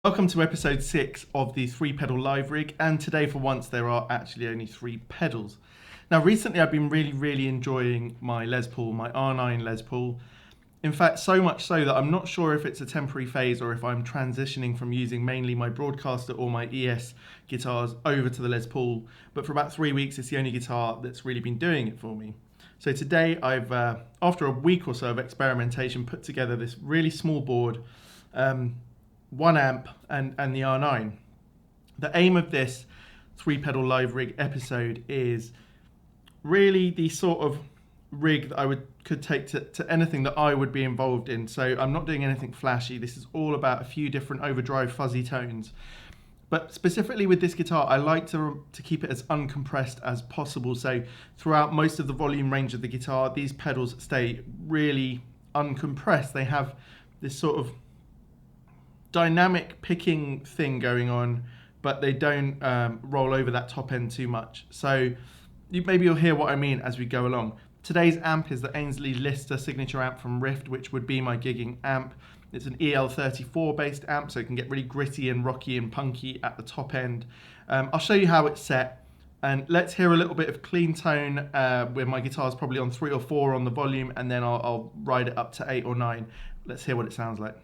Welcome to episode 6 of the 3-pedal live rig, and today for once there are actually only 3 pedals. Now recently I've been really enjoying my Les Paul, my R9 Les Paul. In fact, so much so that I'm not sure if it's a temporary phase or if I'm transitioning from using mainly my Broadcaster or my ES guitars over to the Les Paul, but for about 3 weeks it's the only guitar that's really been doing it for me. So today I've, after a week or so of experimentation, put together this really small board, 1 amp and the R9. The aim of this 3-pedal live rig episode is really the sort of rig that I could take to anything that I would be involved in. So I'm not doing anything flashy. This is all about a few different overdrive fuzzy tones. But specifically with this guitar, I like to keep it as uncompressed as possible. So throughout most of the volume range of the guitar, these pedals stay really uncompressed. They have this sort of dynamic picking thing going on, but they don't roll over that top end too much. So maybe you'll hear what I mean as we go along. Today's amp is the Ainsley Lister signature amp from Rift, which would be my gigging amp. It's an EL34 based amp, so it can get really gritty and rocky and punky at the top end. I'll show you how it's set, and let's hear a little bit of clean tone where my guitar's probably on 3 or 4 on the volume, and then I'll ride it up to 8 or 9. Let's hear what it sounds like.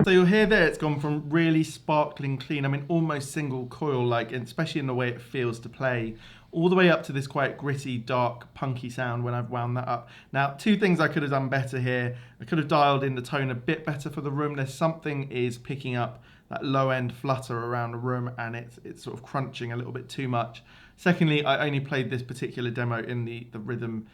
So you'll hear there it's gone from really sparkling clean, I mean almost single coil like, especially in the way it feels to play, all the way up to this quite gritty, dark, punky sound when I've wound that up. Now, 2 things I could have done better here. I could have dialed in the tone a bit better for the room. There's something is picking up that low end flutter around the room, and it's sort of crunching a little bit too much. Secondly, I only played this particular demo in the rhythm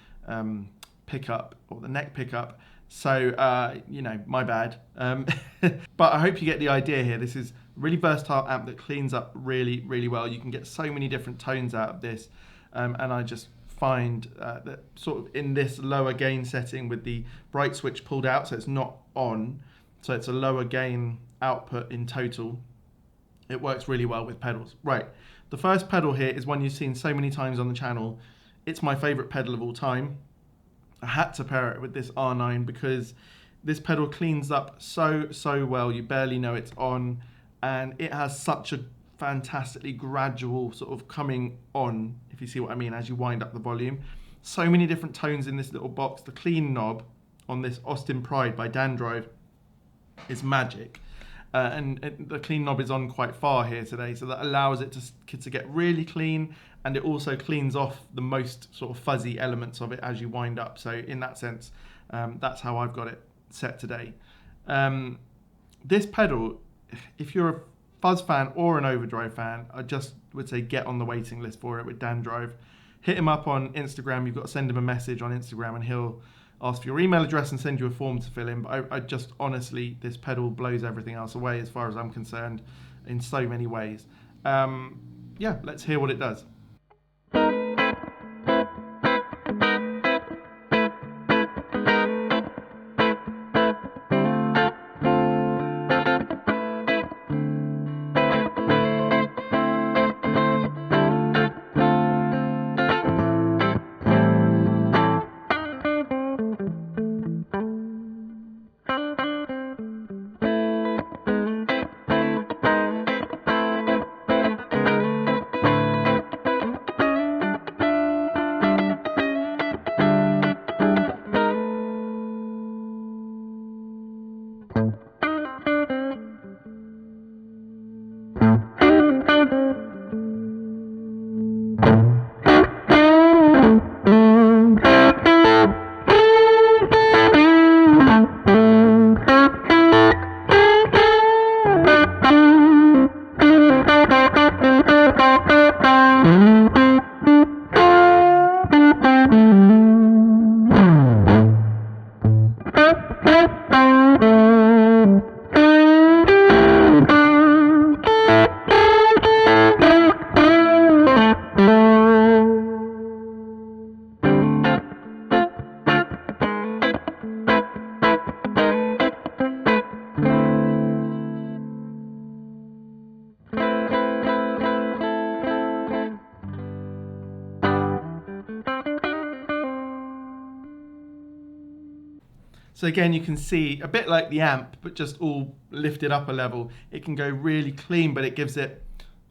pickup, or the neck pickup. So, you know, my bad. But I hope you get the idea here. This is a really versatile amp that cleans up really well. You can get so many different tones out of this. And I just find that sort of in this lower gain setting with the bright switch pulled out, so it's not on, so it's a lower gain output in total, it works really well with pedals. Right, the first pedal here is one you've seen so many times on the channel. It's my favorite pedal of all time. I had to pair it with this R9 because this pedal cleans up so well. You barely know it's on, and it has such a fantastically gradual sort of coming on, if you see what I mean, as you wind up the volume. So many different tones in this little box. The clean knob on this Austin Pride by Dandrive is magic. And the clean knob is on quite far here today, so that allows it to get really clean, and it also cleans off the most sort of fuzzy elements of it as you wind up. So in that sense, that's how I've got it set today. This pedal, if you're a fuzz fan or an overdrive fan, I just would say get on the waiting list for it with Dandrive. Hit him up on Instagram. You've got to send him a message on Instagram and he'll ask for your email address and send you a form to fill in. But I just honestly, this pedal blows everything else away as far as I'm concerned in so many ways. Yeah, let's hear what it does. So again, you can see a bit like the amp, but just all lifted up a level. It can go really clean, but it gives it,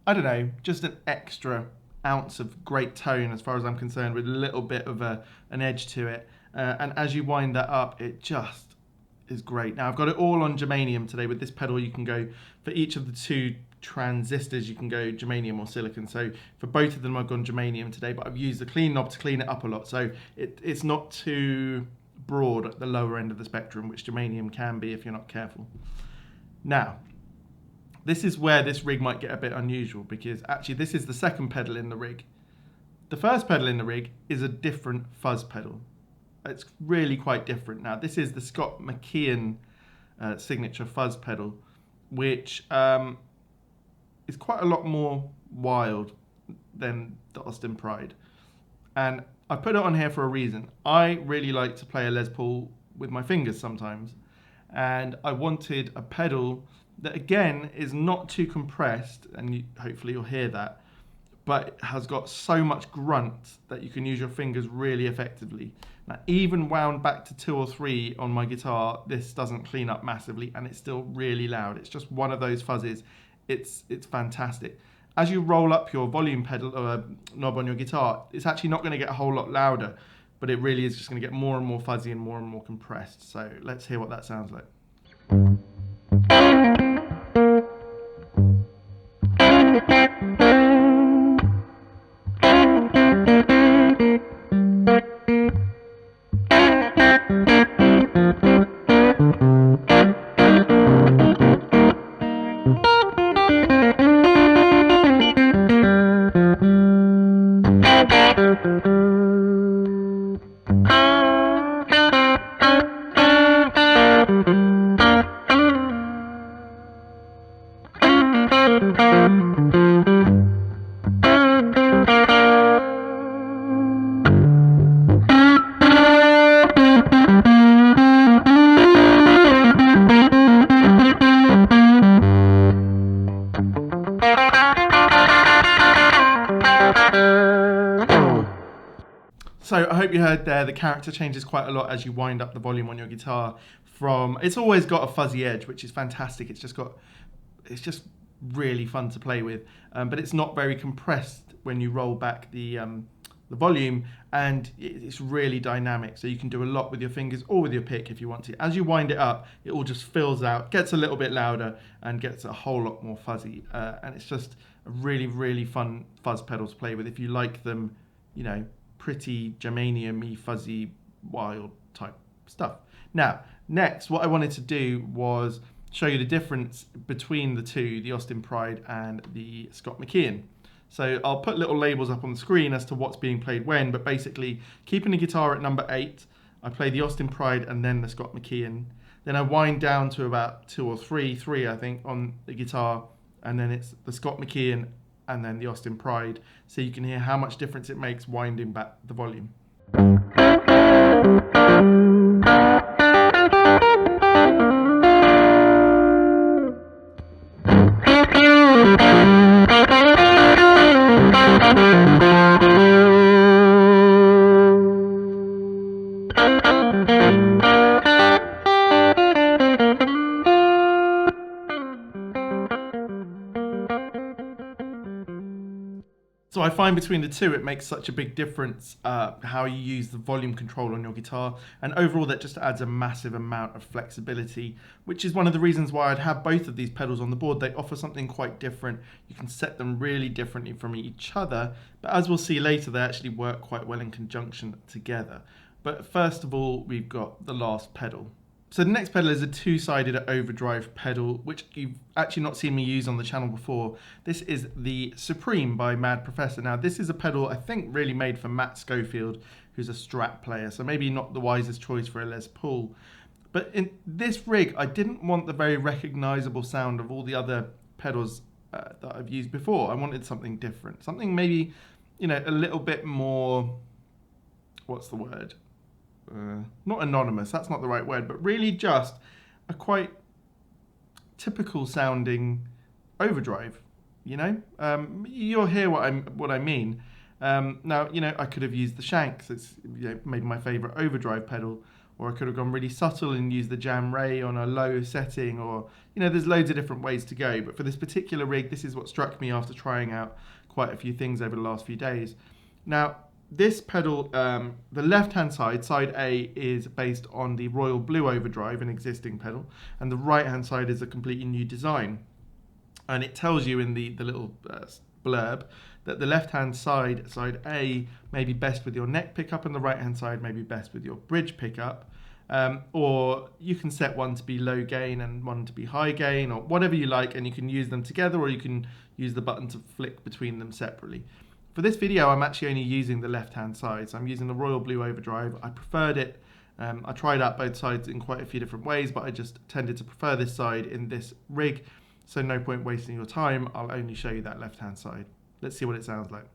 I don't know, just an extra ounce of great tone as far as I'm concerned, with a little bit of an edge to it. And as you wind that up, it just is great. Now I've got it all on germanium today. With this pedal, you can go for each of the two transistors, you can go germanium or silicon. So for both of them, I've gone germanium today, but I've used the clean knob to clean it up a lot. So it's not too broad at the lower end of the spectrum, which germanium can be if you're not careful. Now, this is where this rig might get a bit unusual, because actually this is the second pedal in the rig. The first pedal in the rig is a different fuzz pedal. It's really quite different. Now, this is the Scott McKeon signature fuzz pedal, which is quite a lot more wild than the Austin Pride. And I put it on here for a reason. I really like to play a Les Paul with my fingers sometimes, and I wanted a pedal that again is not too compressed, and hopefully you'll hear that, but has got so much grunt that you can use your fingers really effectively. Now, even wound back to 2 or 3 on my guitar, this doesn't clean up massively, and it's still really loud. It's just one of those fuzzes. It's fantastic. As you roll up your volume pedal or knob on your guitar, it's actually not going to get a whole lot louder, but it really is just going to get more and more fuzzy and more compressed. So let's hear what that sounds like. So I hope you heard there, the character changes quite a lot as you wind up the volume on your guitar. It's always got a fuzzy edge, which is fantastic. It's just really fun to play with, but it's not very compressed when you roll back the volume, and it's really dynamic. So you can do a lot with your fingers or with your pick if you want to. As you wind it up, it all just fills out, gets a little bit louder, and gets a whole lot more fuzzy. And it's just a really fun fuzz pedal to play with if you like them, you know, pretty germanium-y, fuzzy, wild type stuff. Now, next, what I wanted to do was show you the difference between the two, the Austin Pride and the Scott McKeon. So I'll put little labels up on the screen as to what's being played when, but basically, keeping the guitar at number 8, I play the Austin Pride and then the Scott McKeon. Then I wind down to about 2 or 3 I think, on the guitar, and then it's the Scott McKeon and then the Austin Pride, so you can hear how much difference it makes winding back the volume. So I find between the two, it makes such a big difference how you use the volume control on your guitar. And overall, that just adds a massive amount of flexibility, which is one of the reasons why I'd have both of these pedals on the board. They offer something quite different. You can set them really differently from each other. But as we'll see later, they actually work quite well in conjunction together. But first of all, we've got the last pedal. So the next pedal is a 2-sided overdrive pedal, which you've actually not seen me use on the channel before. This is the Supreme by Mad Professor. Now, this is a pedal I think really made for Matt Schofield, who's a Strat player, so maybe not the wisest choice for a Les Paul. But in this rig, I didn't want the very recognizable sound of all the other pedals that I've used before. I wanted something different, something maybe, you know, a little bit more, what's the word? Not anonymous, that's not the right word, but really just a quite typical sounding overdrive, you know? You'll hear what I mean. Now, I could have used the shanks. It's maybe my favourite overdrive pedal, or I could have gone really subtle and used the Jam Ray on a low setting, or, there's loads of different ways to go. But for this particular rig, this is what struck me after trying out quite a few things over the last few days. Now, this pedal, the left-hand side, side A, is based on the Royal Blue Overdrive, an existing pedal, and the right-hand side is a completely new design. And it tells you in the little blurb that the left-hand side, side A, may be best with your neck pickup, and the right-hand side may be best with your bridge pickup. Or you can set one to be low gain and one to be high gain, or whatever you like, and you can use them together, or you can use the button to flick between them separately. For this video, I'm actually only using the left-hand side, so I'm using the Royal Blue Overdrive. I preferred it. I tried out both sides in quite a few different ways, but I just tended to prefer this side in this rig, so no point wasting your time. I'll only show you that left-hand side. Let's see what it sounds like.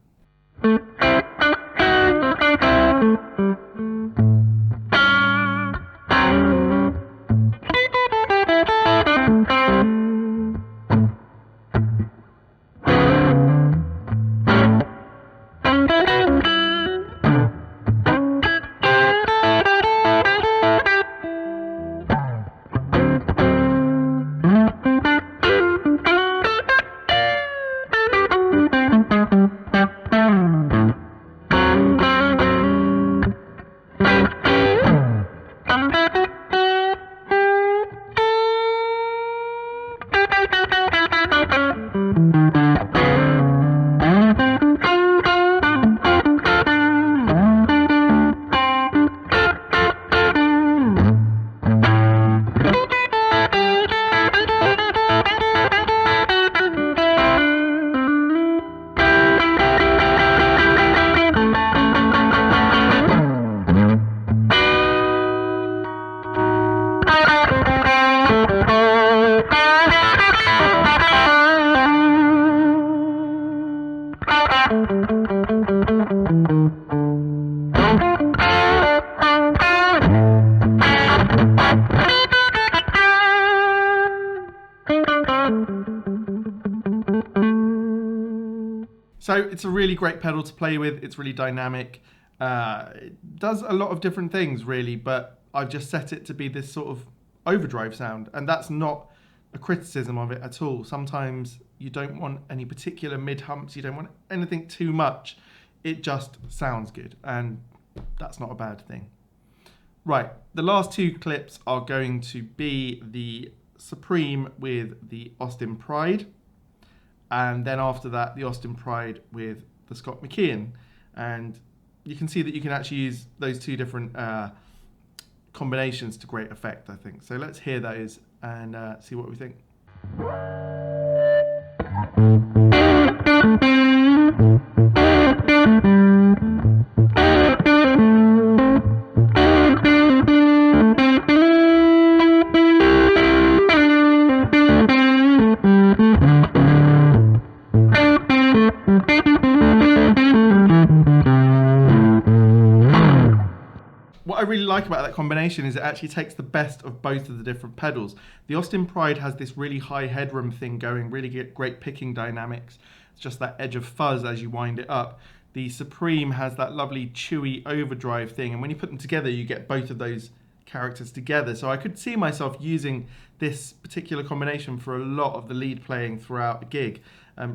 So it's a really great pedal to play with. It's really dynamic. It does a lot of different things really, but I've just set it to be this sort of overdrive sound, and that's not a criticism of it at all. Sometimes you don't want any particular mid humps, you don't want anything too much. It just sounds good, and that's not a bad thing. Right, the last two clips are going to be the Supreme with the Austin Pride, and then after that the Austin Pride with the Scott McKeon. And you can see that you can actually use those two different combinations to great effect, I think. So let's hear those and see what we think. What I really like about that combination is it actually takes the best of both of the different pedals. The Austin Pride has this really high headroom thing going, really great picking dynamics. It's just that edge of fuzz as you wind it up. The Supreme has that lovely chewy overdrive thing, and when you put them together you get both of those characters together. So I could see myself using this particular combination for a lot of the lead playing throughout a gig.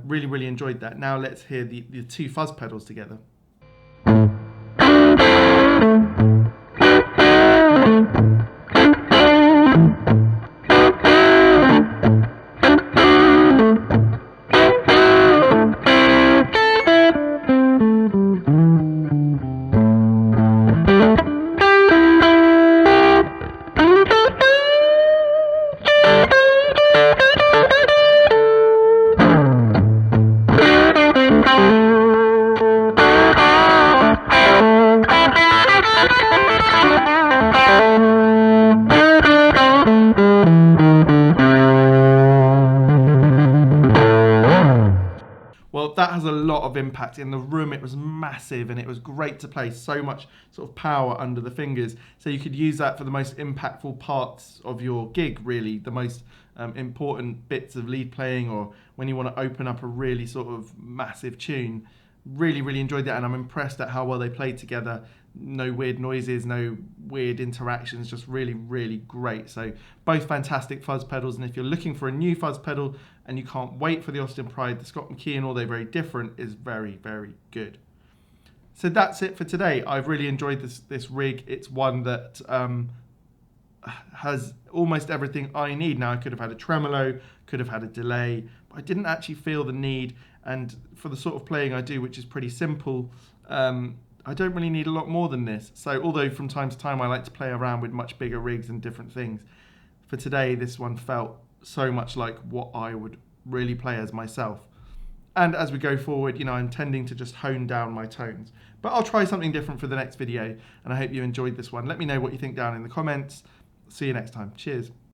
Really enjoyed that. Now let's hear the two fuzz pedals together. Well, that has a lot of impact. In the room it was massive and it was great to play, so much sort of power under the fingers. So you could use that for the most impactful parts of your gig, really, the most important bits of lead playing, or when you want to open up a really sort of massive tune. Really, really enjoyed that, and I'm impressed at how well they played together. No weird noises, no weird interactions, just really, really great. So both fantastic fuzz pedals, and if you're looking for a new fuzz pedal and you can't wait for the Austin Pride, the Scott McKeon, although very different, is very, very good. So that's it for today. I've really enjoyed this rig. It's one that has almost everything I need. Now, I could have had a tremolo, could have had a delay, but I didn't actually feel the need. And for the sort of playing I do, which is pretty simple, I don't really need a lot more than this. So although from time to time I like to play around with much bigger rigs and different things, for today this one felt so much like what I would really play as myself. And as we go forward, I'm tending to just hone down my tones. But I'll try something different for the next video, and I hope you enjoyed this one. Let me know what you think down in the comments. See you next time. Cheers.